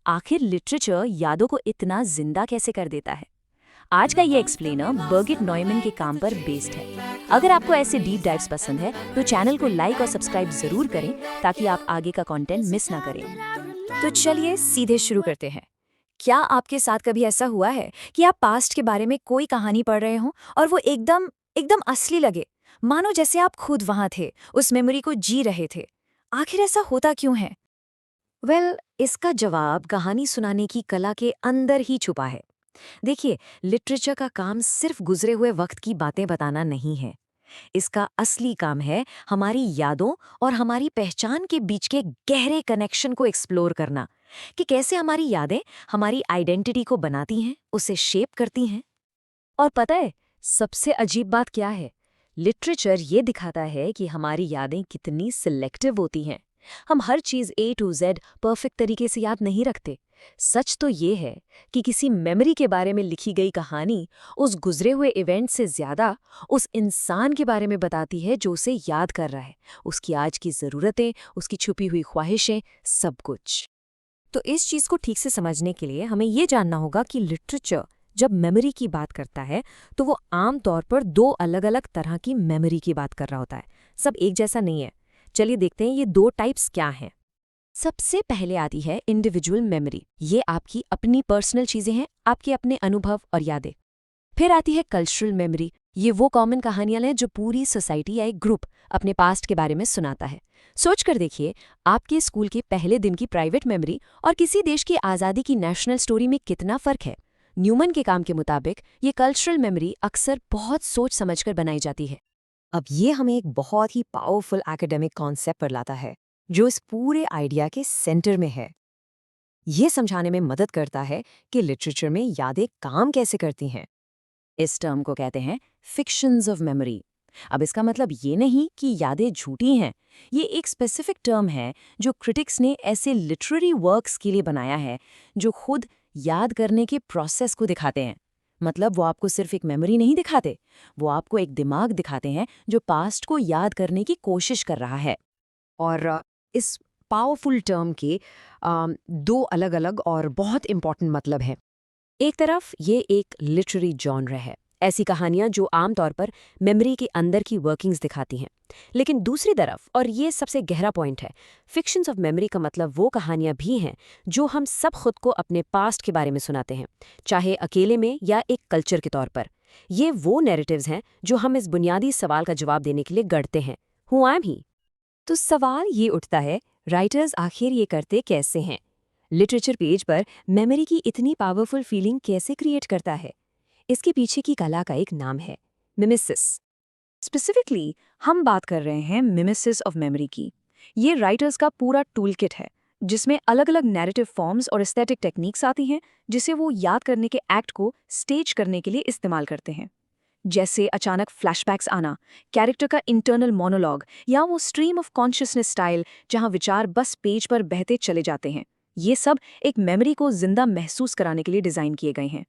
आखिर लिटरेचर यादों को इतना जिंदा कैसे कर देता है? आज का ये एक्सप्लेनर बर्गिट नॉयमन के काम पर बेस्ड है। अगर आपको ऐसे डीप डाइव्स पसंद है तो चैनल को लाइक और सब्सक्राइब जरूर करें ताकि आप आगे का कंटेंट मिस ना करें। तो चलिए सीधे शुरू करते हैं। क्या आपके साथ कभी ऐसा हुआ है कि आप पास्ट के बारे में कोई कहानी पढ़ रहे हो और वो एकदम एकदम असली लगे, मानो जैसे आप खुद वहां थे, उस मेमोरी को जी रहे थे? आखिर ऐसा होता क्यों है? इसका जवाब कहानी सुनाने की कला के अंदर ही छुपा है। देखिए, लिटरेचर का काम सिर्फ गुजरे हुए वक्त की बातें बताना नहीं है। इसका असली काम है हमारी यादों और हमारी पहचान के बीच के गहरे कनेक्शन को एक्सप्लोर करना, कि कैसे हमारी यादें हमारी आइडेंटिटी को बनाती हैं, उसे शेप करती हैं। और पता है, सबसे अजीब बात क्या है? लिटरेचर ये दिखाता है कि हमारी यादें कितनी सिलेक्टिव होती हैं। हम हर चीज़ A to Z परफेक्ट तरीके से याद नहीं रखते। सच तो ये है कि किसी मेमोरी के बारे में लिखी गई कहानी उस गुजरे हुए इवेंट से ज़्यादा उस इंसान के बारे में बताती है जो उसे याद कर रहा है, उसकी आज की ज़रूरतें, उसकी छुपी हुई ख्वाहिशें, सब कुछ। तो इस चीज़ को ठीक से समझने के लिए हमें ये जानना होगा कि लिटरेचर जब मेमोरी की बात करता है तो वो आम तौर पर दो अलग अलग तरह की मेमोरी की बात कर रहा होता है। सब एक जैसा नहीं है। चलिए देखते हैं ये दो टाइप्स क्या हैं। सबसे पहले आती है इंडिविजुअल मेमोरी। ये आपकी अपनी पर्सनल चीज़ें हैं, आपके अपने अनुभव और यादें। फिर आती है कल्चरल मेमोरी। ये वो कॉमन कहानियां हैं जो पूरी सोसाइटी या एक ग्रुप अपने पास्ट के बारे में सुनाता है। सोच कर देखिए, आपके स्कूल के पहले दिन की प्राइवेट मेमोरी और किसी देश की आज़ादी की नेशनल स्टोरी में कितना फ़र्क है। न्यूमन के काम के मुताबिक ये कल्चरल मेमोरी अक्सर बहुत सोच समझकर बनाई जाती है। अब ये हमें एक बहुत ही पावरफुल एकेडमिक कॉन्सेप्ट पर लाता है, जो इस पूरे आइडिया के सेंटर में है। ये समझाने में मदद करता है कि लिटरेचर में यादें काम कैसे करती हैं। इस टर्म को कहते हैं फिक्शंस ऑफ मेमोरी। अब इसका मतलब ये नहीं कि यादें झूठी हैं। ये एक स्पेसिफिक टर्म है जो क्रिटिक्स ने ऐसे लिटरेरी वर्क्स के लिए बनाया है जो खुद याद करने के प्रोसेस को दिखाते हैं। मतलब वो आपको सिर्फ एक मेमोरी नहीं दिखाते, वो आपको एक दिमाग दिखाते हैं जो पास्ट को याद करने की कोशिश कर रहा है। और इस पावरफुल टर्म के दो अलग-अलग और बहुत इंपॉर्टेंट मतलब हैं। एक तरफ ये एक लिटरेरी जॉनर है, ऐसी कहानियां जो आमतौर पर मेमोरी के अंदर की वर्किंग्स दिखाती हैं। लेकिन दूसरी तरफ, और ये सबसे गहरा पॉइंट है, फिक्शंस ऑफ मेमोरी का मतलब वो कहानियां भी हैं जो हम सब खुद को अपने पास्ट के बारे में सुनाते हैं, चाहे अकेले में या एक कल्चर के तौर पर। ये वो नैरेटिव्स हैं जो हम इस बुनियादी सवाल का जवाब देने के लिए गढ़ते हैं, हु आई एम ही। तो सवाल ये उठता है, राइटर्स आखिर ये करते कैसे हैं? लिटरेचर पेज पर मेमोरी की इतनी पावरफुल फीलिंग कैसे क्रिएट करता है? इसके पीछे की कला का एक नाम है, मिमेसिस। स्पेसिफिकली हम बात कर रहे हैं मिमेसिस ऑफ मेमोरी की। ये राइटर्स का पूरा टूलकिट है जिसमें अलग अलग नैरेटिव फॉर्म्स और एस्थेटिक टेक्निक्स आती हैं जिसे वो याद करने के एक्ट को स्टेज करने के लिए इस्तेमाल करते हैं। जैसे अचानक फ्लैशबैक्स आना, कैरेक्टर का इंटरनल मोनोलॉग, या वो स्ट्रीम ऑफ कॉन्शियसनेस स्टाइल जहां विचार बस पेज पर बहते चले जाते हैं। ये सब एक मेमोरी को जिंदा महसूस कराने के लिए डिजाइन किए गए हैं।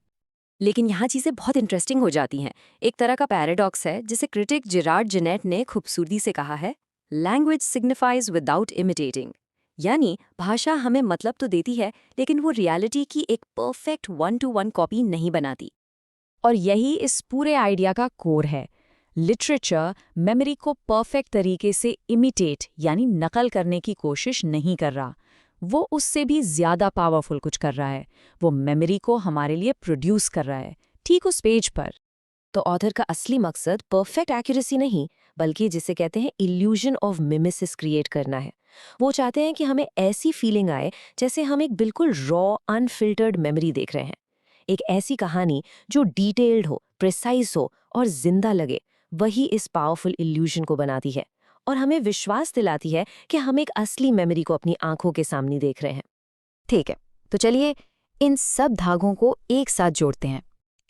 लेकिन यहाँ चीज़ें बहुत इंटरेस्टिंग हो जाती हैं। एक तरह का पैराडॉक्स है जिसे क्रिटिक जेरार्ड जेनेट ने खूबसूरती से कहा है, लैंग्वेज सिग्निफाइज विदाउट इमिटेटिंग। यानी भाषा हमें मतलब तो देती है, लेकिन वो रियलिटी की एक परफेक्ट 1-to-1 कॉपी नहीं बनाती। और यही इस पूरे आइडिया का कोर है। लिटरेचर मेमोरी को परफेक्ट तरीके से इमिटेट यानी नकल करने की कोशिश नहीं कर रहा, वो उससे भी ज्यादा पावरफुल कुछ कर रहा है। वो मेमोरी को हमारे लिए प्रोड्यूस कर रहा है, ठीक उस पेज पर। तो ऑथर का असली मकसद परफेक्ट एक्यूरेसी नहीं, बल्कि जिसे कहते हैं इल्यूजन ऑफ मिमेसिस क्रिएट करना है। वो चाहते हैं कि हमें ऐसी फीलिंग आए जैसे हम एक बिल्कुल रॉ अनफिल्टर्ड मेमोरी देख रहे हैं। एक ऐसी कहानी जो डिटेल्ड हो, प्रिसाइज हो और जिंदा लगे, वही इस पावरफुल इल्यूजन को बनाती है और हमें विश्वास दिलाती है कि हम एक असली मेमोरी को अपनी आंखों के सामने देख रहे हैं। ठीक है, तो चलिए इन सब धागों को एक साथ जोड़ते हैं।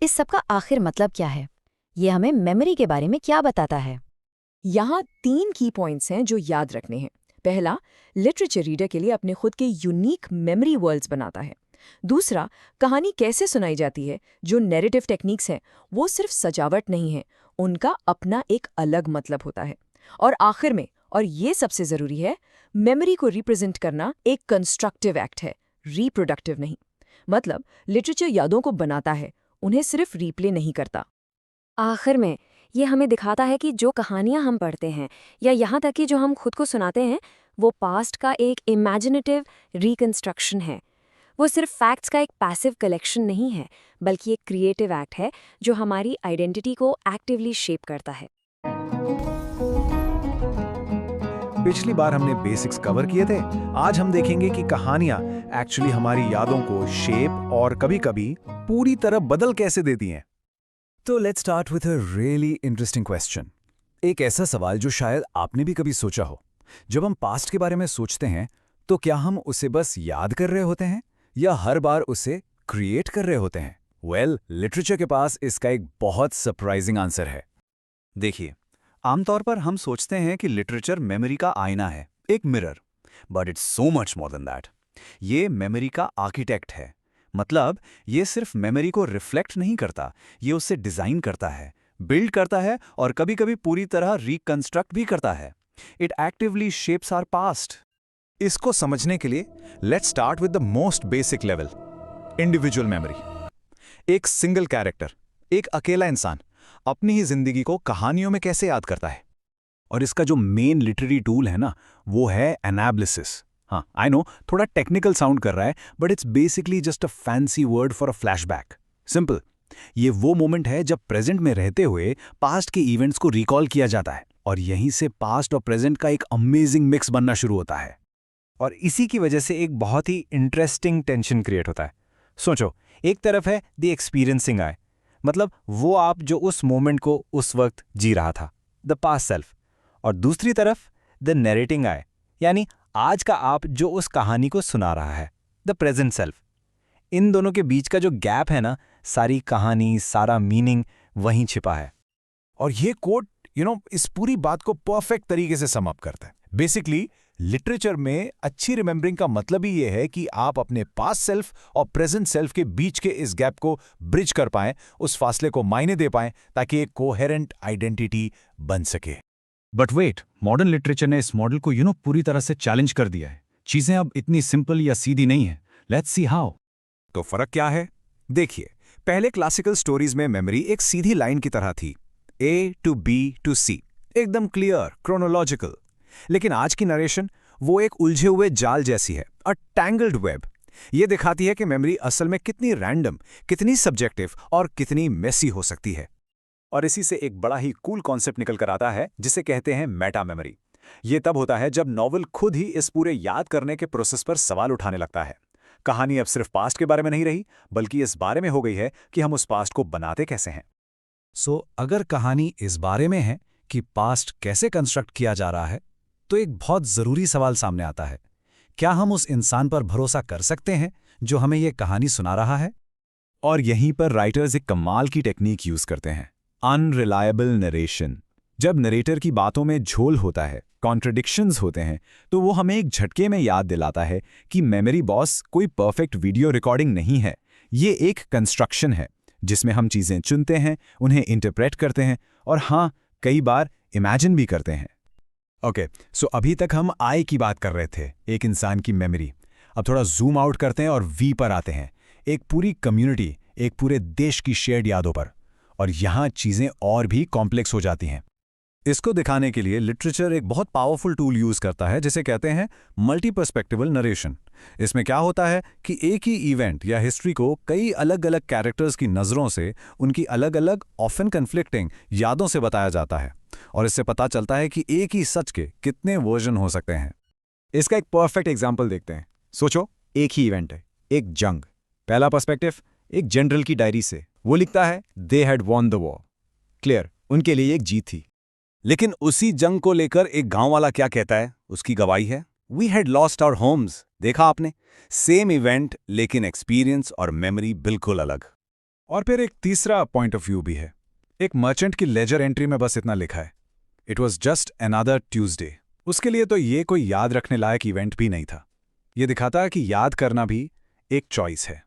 इस सब का आखिर मतलब क्या है? ये हमें मेमोरी के बारे में क्या बताता है? यहाँ 3 की पॉइंट्स हैं जो याद रखने हैं। पहला, लिटरेचर रीडर के लिए अपने खुद के यूनिक मेमोरी वर्ल्ड्स बनाता है। दूसरा, कहानी कैसे सुनाई जाती है, जो नैरेटिव टेक्निक्स हैं वो सिर्फ सजावट नहीं है, उनका अपना एक अलग मतलब होता है। और आखिर में, और ये सबसे ज़रूरी है, मेमोरी को रिप्रेजेंट करना एक कंस्ट्रक्टिव एक्ट है, रिप्रोडक्टिव नहीं। मतलब लिटरेचर यादों को बनाता है, उन्हें सिर्फ रीप्ले नहीं करता। आखिर में ये हमें दिखाता है कि जो कहानियां हम पढ़ते हैं या यहाँ तक कि जो हम खुद को सुनाते हैं वो पास्ट का एक इमेजिनेटिव रिकंस्ट्रक्शन है। वो सिर्फ फैक्ट्स का एक पैसिव कलेक्शन नहीं है, बल्कि एक क्रिएटिव एक्ट है जो हमारी आइडेंटिटी को एक्टिवली शेप करता है। पिछली बार हमने बेसिक्स कवर किए थे। आज हम देखेंगे कि कहानियां एक्चुअली हमारी यादों को शेप और कभी-कभी पूरी तरह बदल कैसे देती हैं। तो let's start with a really interesting question. एक ऐसा सवाल जो शायद आपने भी कभी सोचा हो। जब हम पास्ट के बारे में सोचते हैं तो क्या हम उसे बस याद कर रहे होते हैं या हर बार उसे क्रिएट कर रहे होते हैं? वेल, लिटरेचर के पास इसका एक बहुत सरप्राइजिंग आंसर है। देखिए, आमतौर पर हम सोचते हैं कि लिटरेचर मेमोरी का आईना है, एक mirror, but it's so much more than that. ये मेमोरी का आर्किटेक्ट है। मतलब ये सिर्फ मेमोरी को रिफ्लेक्ट नहीं करता, ये उससे डिजाइन करता है, बिल्ड करता है और कभी-कभी पूरी तरह रिकंस्ट्रक्ट भी करता है। It actively shapes our past. इसको समझने के लिए let's start with the most basic level, individual memory. एक सिंगल कैरेक्टर, एक अकेला इंसान अपनी ही जिंदगी को कहानियों में कैसे याद करता है। और इसका जो मेन लिटरेरी टूल है ना, वो है एनालिसिस। हाँ, आई नो थोड़ा टेक्निकल साउंड कर रहा है, but it's basically just a fancy word for a flashback. Simple, ये वो मोमेंट है जब प्रेजेंट में रहते हुए पास्ट के इवेंट्स को रिकॉल किया जाता है और यहीं से पास्ट और प्रेजेंट का एक अमेजिंग मिक्स बनना शुरू होता है। और इसी की वजह से एक बहुत ही इंटरेस्टिंग टेंशन क्रिएट होता है। सोचो, एक तरफ है द एक्सपीरियंसिंग आई, मतलब वो आप जो उस मोमेंट को उस वक्त जी रहा था, द पास्ट सेल्फ, और दूसरी तरफ द नैरेटिंग आई, यानी आज का आप जो उस कहानी को सुना रहा है, द प्रेजेंट सेल्फ। इन दोनों के बीच का जो गैप है ना, सारी कहानी, सारा मीनिंग वहीं छिपा है। और ये कोट इस पूरी बात को परफेक्ट तरीके से सम अप करता है। बेसिकली लिटरेचर में अच्छी रिमेंबरिंग का मतलब ही ये है कि आप अपने पास्ट सेल्फ और प्रेजेंट सेल्फ के बीच के इस गैप को ब्रिज कर पाएं, उस फासले को मायने दे पाएं, ताकि एक कोहेरेंट आइडेंटिटी बन सके। बट वेट, मॉडर्न लिटरेचर ने इस मॉडल को पूरी तरह से चैलेंज कर दिया है। चीजें अब इतनी सिंपल या सीधी नहीं है। Let's see how. तो फर्क क्या है? देखिए, पहले क्लासिकल स्टोरीज में मेमोरी एक सीधी लाइन की तरह थी, A to B to C, एकदम क्लियर, क्रोनोलॉजिकल। लेकिन आज की नरेशन वो एक उलझे हुए जाल जैसी है, अ टैंगल्ड वेब। ये दिखाती है कि मेमोरी असल में कितनी रैंडम, कितनी सब्जेक्टिव और कितनी मेसी हो सकती है। और इसी से एक बड़ा ही कूल कॉन्सेप्ट निकल कर आता है, जिसे कहते हैं मेटा मेमोरी। ये तब होता है जब नॉवल खुद ही इस पूरे याद करने के प्रोसेस पर सवाल उठाने लगता है। कहानी अब सिर्फ पास्ट के बारे में नहीं रही, बल्कि इस बारे में हो गई है कि हम उस पास्ट को बनाते कैसे हैं। सो अगर कहानी इस बारे में है कि पास्ट कैसे कंस्ट्रक्ट किया जा रहा है, तो एक बहुत जरूरी सवाल सामने आता है, क्या हम उस इंसान पर भरोसा कर सकते हैं जो हमें ये कहानी सुना रहा है? और यहीं पर राइटर्स एक कमाल की टेक्निक यूज करते हैं, अनरिलायबल नरेशन। जब नरेटर की बातों में झोल होता है, कॉन्ट्रडिक्शंस होते हैं, तो वो हमें एक झटके में याद दिलाता है कि मेमोरी बॉस कोई परफेक्ट वीडियो रिकॉर्डिंग नहीं है। ये एक कंस्ट्रक्शन है जिसमें हम चीजें चुनते हैं, उन्हें इंटरप्रेट करते हैं और हाँ, कई बार इमेजिन भी करते हैं। ओके, सो अभी तक हम आई की बात कर रहे थे, एक इंसान की मेमोरी। अब थोड़ा जूम आउट करते हैं और वी पर आते हैं, एक पूरी कम्युनिटी, एक पूरे देश की शेयर्ड यादों पर। और यहाँ चीजें और भी कॉम्प्लेक्स हो जाती हैं। इसको दिखाने के लिए लिटरेचर एक बहुत पावरफुल टूल यूज करता है, जिसे कहते हैं मल्टी पर्सपेक्टिवल नरेशन। इसमें क्या होता है कि एक ही इवेंट या हिस्ट्री को कई अलग अलग कैरेक्टर्स की नज़रों से, उनकी अलग अलग ऑफन कन्फ्लिक्टिंग यादों से बताया जाता है, और इससे पता चलता है कि एक ही सच के कितने वर्जन हो सकते हैं। इसका एक परफेक्ट एग्जाम्पल देखते हैं। सोचो, एक ही इवेंट है, एक जंग। पहला पर्सपेक्टिव एक जनरल की डायरी से, वो लिखता है they had won the war. Clear, उनके लिए एक जीत थी। लेकिन उसी जंग को लेकर एक गांव वाला क्या कहता है, उसकी गवाही है, we had lost our homes. देखा आपने, सेम इवेंट लेकिन एक्सपीरियंस और मेमोरी बिल्कुल अलग। और फिर एक तीसरा पॉइंट ऑफ व्यू भी है। एक मर्चेंट की लेजर एंट्री में बस इतना लिखा है, it was just another Tuesday. उसके लिए तो ये कोई याद रखने लायक इवेंट भी नहीं था। ये दिखाता है कि याद करना भी एक चॉइस है।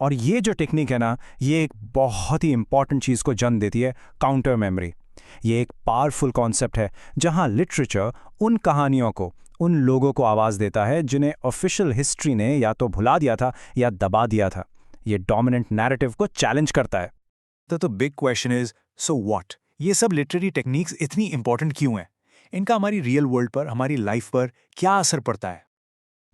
और ये जो टेक्निक है ना, ये एक बहुत ही इंपॉर्टेंट चीज़ को जन्म देती है, काउंटर मेमोरी। ये एक पावरफुल कॉन्सेप्ट है जहां लिटरेचर उन कहानियों को, उन लोगों को आवाज़ देता है जिन्हें ऑफिशियल हिस्ट्री ने या तो भुला दिया था या दबा दिया था। ये डोमिनेंट नैरेटिव को चैलेंज करता है। तो big question is, so what? ये सब लिटरेरी टेक्निक्स इतनी इंपॉर्टेंट क्यों हैं? इनका हमारी रियल वर्ल्ड पर, हमारी लाइफ पर क्या असर पड़ता है?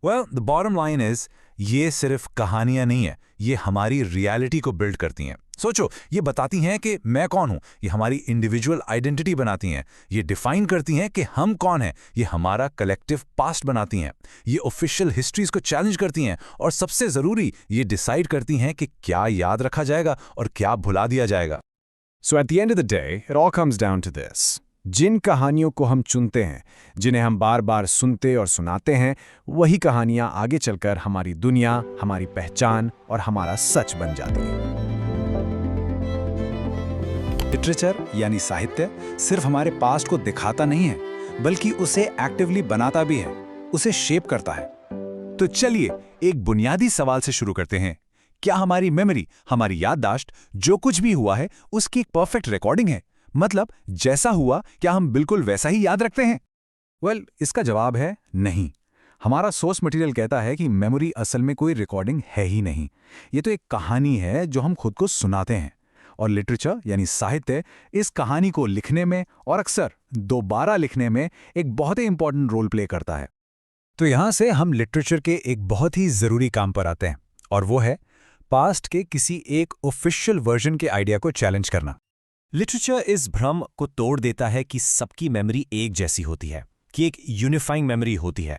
Well, the bottom line is, ये सिर्फ कहानियां नहीं है, ये हमारी रियलिटी को बिल्ड करती हैं। सोचो, ये बताती हैं कि मैं कौन हूं, ये हमारी इंडिविजुअल आइडेंटिटी बनाती हैं, ये डिफाइन करती हैं कि हम कौन हैं, ये हमारा कलेक्टिव पास्ट बनाती हैं, ये ऑफिशियल हिस्ट्रीज को चैलेंज करती हैं, और सबसे जरूरी, ये डिसाइड करती हैं कि क्या याद रखा जाएगा और क्या भुला दिया जाएगा। So at the end of the day it all comes down to this. जिन कहानियों को हम चुनते हैं, जिन्हें हम बार बार सुनते और सुनाते हैं, वही कहानियां आगे चलकर हमारी दुनिया, हमारी पहचान और हमारा सच बन जाती हैं। लिटरेचर यानी साहित्य सिर्फ हमारे पास्ट को दिखाता नहीं है, बल्कि उसे एक्टिवली बनाता भी है, उसे शेप करता है। तो चलिए एक बुनियादी सवाल से शुरू करते हैं। क्या हमारी मेमोरी, हमारी याददाश्त, जो कुछ भी हुआ है उसकी एक परफेक्ट रिकॉर्डिंग है? मतलब जैसा हुआ क्या हम बिल्कुल वैसा ही याद रखते हैं? वेल, इसका जवाब है नहीं। हमारा सोर्स मटेरियल कहता है कि मेमोरी असल में कोई रिकॉर्डिंग है ही नहीं। ये तो एक कहानी है जो हम खुद को सुनाते हैं। और लिटरेचर यानी साहित्य इस कहानी को लिखने में और अक्सर दोबारा लिखने में एक बहुत ही इंपॉर्टेंट रोल प्ले करता है। तो यहां से हम लिटरेचर के एक बहुत ही जरूरी काम पर आते हैं, और वो है पास्ट के किसी एक ऑफिशियल वर्जन के आइडिया को चैलेंज करना। लिटरेचर इस भ्रम को तोड़ देता है कि सबकी मेमोरी एक जैसी होती है, कि एक यूनिफाइंग मेमोरी होती है।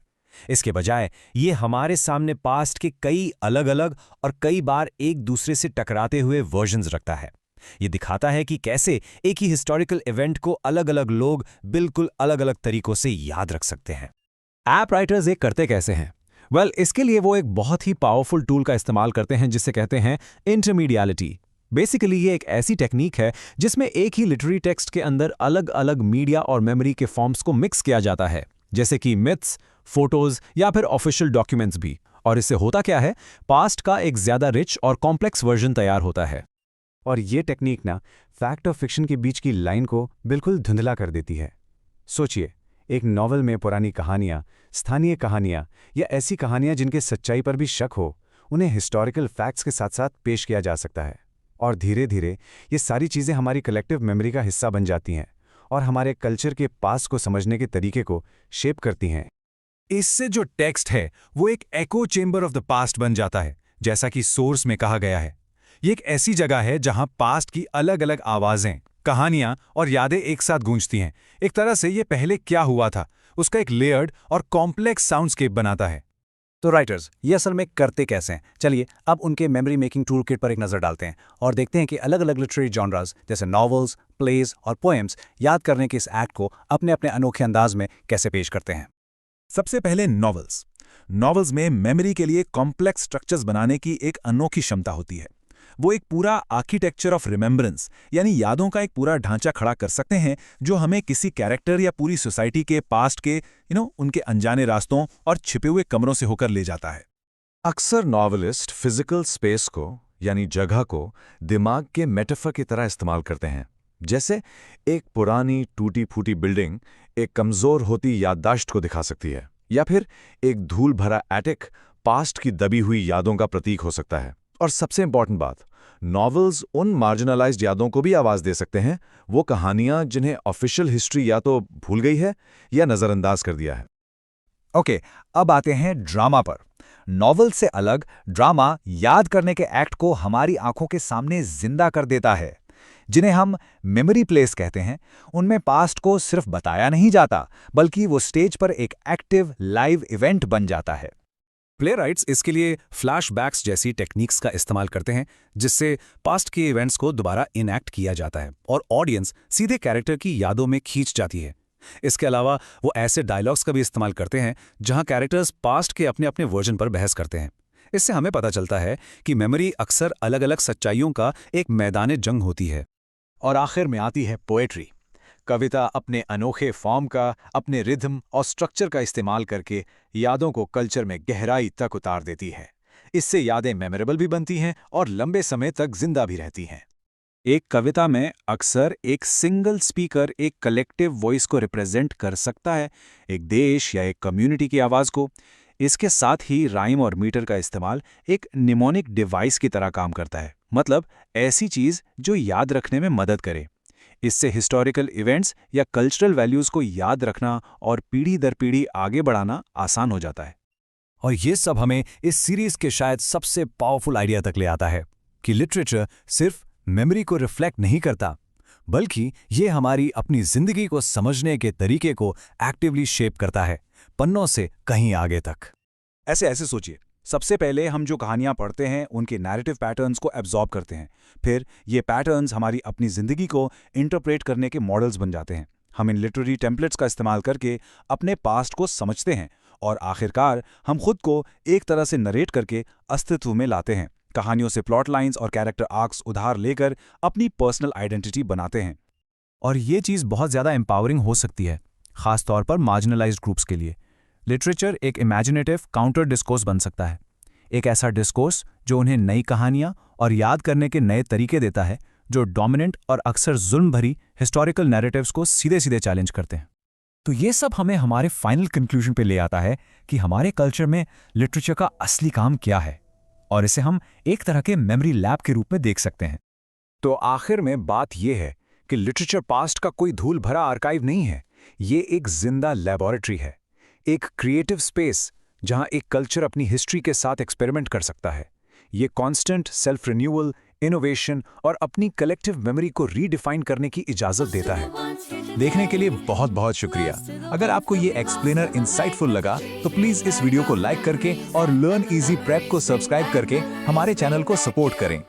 इसके बजाय ये हमारे सामने पास्ट के कई अलग अलग और कई बार एक दूसरे से टकराते हुए वर्जन्स रखता है। ये दिखाता है कि कैसे एक ही हिस्टोरिकल इवेंट को अलग अलग लोग बिल्कुल अलग अलग तरीकों से याद रख सकते हैं। ऐप राइटर्स ये करते कैसे हैं? वेल, इसके लिए वो एक बहुत ही पावरफुल टूल का इस्तेमाल करते हैं जिसे कहते हैं इंटरमीडियलिटी। बेसिकली ये एक ऐसी टेक्निक है जिसमें एक ही लिटरेरी टेक्स्ट के अंदर अलग अलग मीडिया और मेमोरी के फॉर्म्स को मिक्स किया जाता है, जैसे कि मिथ्स, फोटोज या फिर ऑफिशियल डॉक्यूमेंट्स भी। और इससे होता क्या है, पास्ट का एक ज्यादा रिच और कॉम्प्लेक्स वर्जन तैयार होता है। और ये टेक्निक ना फैक्ट और फिक्शन के बीच की लाइन को बिल्कुल धुंधला कर देती है। सोचिए, एक नॉवल में पुरानी कहानियां, स्थानीय कहानियां या ऐसी कहानियां जिनके सच्चाई पर भी शक हो, उन्हें हिस्टोरिकल फैक्ट्स के साथ साथ पेश किया जा सकता है। और धीरे धीरे ये सारी चीज़ें हमारी कलेक्टिव मेमोरी का हिस्सा बन जाती हैं और हमारे कल्चर के पास्ट को समझने के तरीके को शेप करती हैं। इससे जो टेक्स्ट है वो एक echo chamber of the past बन जाता है, जैसा कि सोर्स में कहा गया है। ये एक ऐसी जगह है जहां पास्ट की अलग अलग आवाज़ें, कहानियां और यादें एक साथ गूंजती हैं। एक तरह से ये पहले क्या हुआ था उसका एक लेयर्ड और कॉम्प्लेक्स साउंडस्केप बनाता है। तो राइटर्स ये असल में करते कैसे हैं? चलिए अब उनके मेमोरी मेकिंग टूल किट पर एक नज़र डालते हैं और देखते हैं कि अलग अलग लिटरेरी जॉनरास जैसे नॉवेल्स, प्लेज और पोएम्स याद करने के इस एक्ट को अपने अपने अनोखे अंदाज में कैसे पेश करते हैं। सबसे पहले नॉवेल्स। नॉवेल्स में मेमोरी के लिए कॉम्प्लेक्स स्ट्रक्चर्स बनाने की एक अनोखी क्षमता होती है। वो एक पूरा आर्किटेक्चर ऑफ रिमेम्बरेंस यानी यादों का एक पूरा ढांचा खड़ा कर सकते हैं जो हमें किसी कैरेक्टर या पूरी सोसाइटी के पास्ट के उनके अनजाने रास्तों और छिपे हुए कमरों से होकर ले जाता है। अक्सर नॉवेलिस्ट फिजिकल स्पेस को यानी जगह को दिमाग के मेटाफर की तरह इस्तेमाल करते हैं। जैसे एक पुरानी टूटी फूटी बिल्डिंग एक कमजोर होती याददाश्त को दिखा सकती है, या फिर एक धूल भरा एटिक पास्ट की दबी हुई यादों का प्रतीक हो सकता है। और सबसे इंपॉर्टेंट बात, नॉवेल्स उन मार्जिनलाइज्ड यादों को भी आवाज दे सकते हैं, वो कहानियां जिन्हें ऑफिशियल हिस्ट्री या तो भूल गई है या नजरअंदाज कर दिया है। ओके, अब आते हैं ड्रामा पर। नॉवेल से अलग ड्रामा याद करने के एक्ट को हमारी आंखों के सामने जिंदा कर देता है। जिन्हें हम मेमोरी प्लेस कहते हैं, उनमें पास्ट को सिर्फ बताया नहीं जाता, बल्कि वो स्टेज पर एक एक्टिव लाइव इवेंट बन जाता है। प्लेराइट्स इसके लिए फ्लैशबैक्स जैसी टेक्निक्स का इस्तेमाल करते हैं, जिससे पास्ट के इवेंट्स को दोबारा इनएक्ट किया जाता है और ऑडियंस सीधे कैरेक्टर की यादों में खींच जाती है। इसके अलावा वो ऐसे डायलॉग्स का भी इस्तेमाल करते हैं जहां कैरेक्टर्स पास्ट के अपने अपने वर्जन पर बहस करते हैं। इससे हमें पता चलता है कि मेमोरी अक्सर अलग अलग सच्चाइयों का एक मैदान जंग होती है। और आखिर में आती है पोएट्री। कविता अपने अनोखे फॉर्म का, अपने रिदम और स्ट्रक्चर का इस्तेमाल करके यादों को कल्चर में गहराई तक उतार देती है। इससे यादें मेमोरेबल भी बनती हैं और लंबे समय तक जिंदा भी रहती हैं। एक कविता में अक्सर एक सिंगल स्पीकर एक कलेक्टिव वॉइस को रिप्रेजेंट कर सकता है, एक देश या एक कम्युनिटी की आवाज़ को। इसके साथ ही राइम और मीटर का इस्तेमाल एक निमोनिक डिवाइस की तरह काम करता है, मतलब ऐसी चीज़ जो याद रखने में मदद करे। इससे हिस्टोरिकल इवेंट्स या कल्चरल वैल्यूज़ को याद रखना और पीढ़ी दर पीढ़ी आगे बढ़ाना आसान हो जाता है। और ये सब हमें इस सीरीज के शायद सबसे पावरफुल आइडिया तक ले आता है कि लिटरेचर सिर्फ मेमोरी को रिफ्लेक्ट नहीं करता, बल्कि ये हमारी अपनी जिंदगी को समझने के तरीके को एक्टिवली शेप करता है, पन्नों से कहीं आगे तक। ऐसे सोचिए, सबसे पहले हम जो कहानियां पढ़ते हैं उनके नैरेटिव पैटर्न्स को एब्जॉर्ब करते हैं। फिर ये पैटर्न्स हमारी अपनी जिंदगी को इंटरप्रेट करने के मॉडल्स बन जाते हैं। हम इन लिटरेरी टेम्पलेट्स का इस्तेमाल करके अपने पास्ट को समझते हैं और आखिरकार हम खुद को एक तरह से नरेट करके अस्तित्व में लाते हैं। कहानियों से प्लॉट लाइंस और कैरेक्टर आर्क्स उधार लेकर अपनी पर्सनल आइडेंटिटी बनाते हैं। और ये चीज़ बहुत ज़्यादा एम्पावरिंग हो सकती है, खासतौर पर मार्जिनलाइज्ड ग्रुप्स के लिए। लिटरेचर एक इमेजिनेटिव काउंटर डिस्कोर्स बन सकता है, एक ऐसा डिस्कोर्स जो उन्हें नई कहानियां और याद करने के नए तरीके देता है, जो डोमिनेंट और अक्सर जुल्म भरी हिस्टोरिकल नैरेटिव्स को सीधे सीधे चैलेंज करते हैं। तो ये सब हमें हमारे फाइनल कंक्लूजन पे ले आता है कि हमारे कल्चर में लिटरेचर का असली काम क्या है, और इसे हम एक तरह के मेमोरी लैब के रूप में देख सकते हैं। तो आखिर में बात यह है कि लिटरेचर पास्ट का कोई धूल भरा आर्काइव नहीं है, ये एक जिंदा लेबोरेटरी है, एक क्रिएटिव स्पेस जहां एक कल्चर अपनी हिस्ट्री के साथ एक्सपेरिमेंट कर सकता है। ये कांस्टेंट सेल्फ रिन्यूअल, इनोवेशन और अपनी कलेक्टिव मेमोरी को रीडिफाइन करने की इजाजत देता है। देखने के लिए बहुत बहुत शुक्रिया। अगर आपको ये एक्सप्लेनर इंसाइटफुल लगा तो प्लीज़ इस वीडियो को लाइक करके और लर्न इजी प्रेप को सब्सक्राइब करके हमारे चैनल को सपोर्ट करें।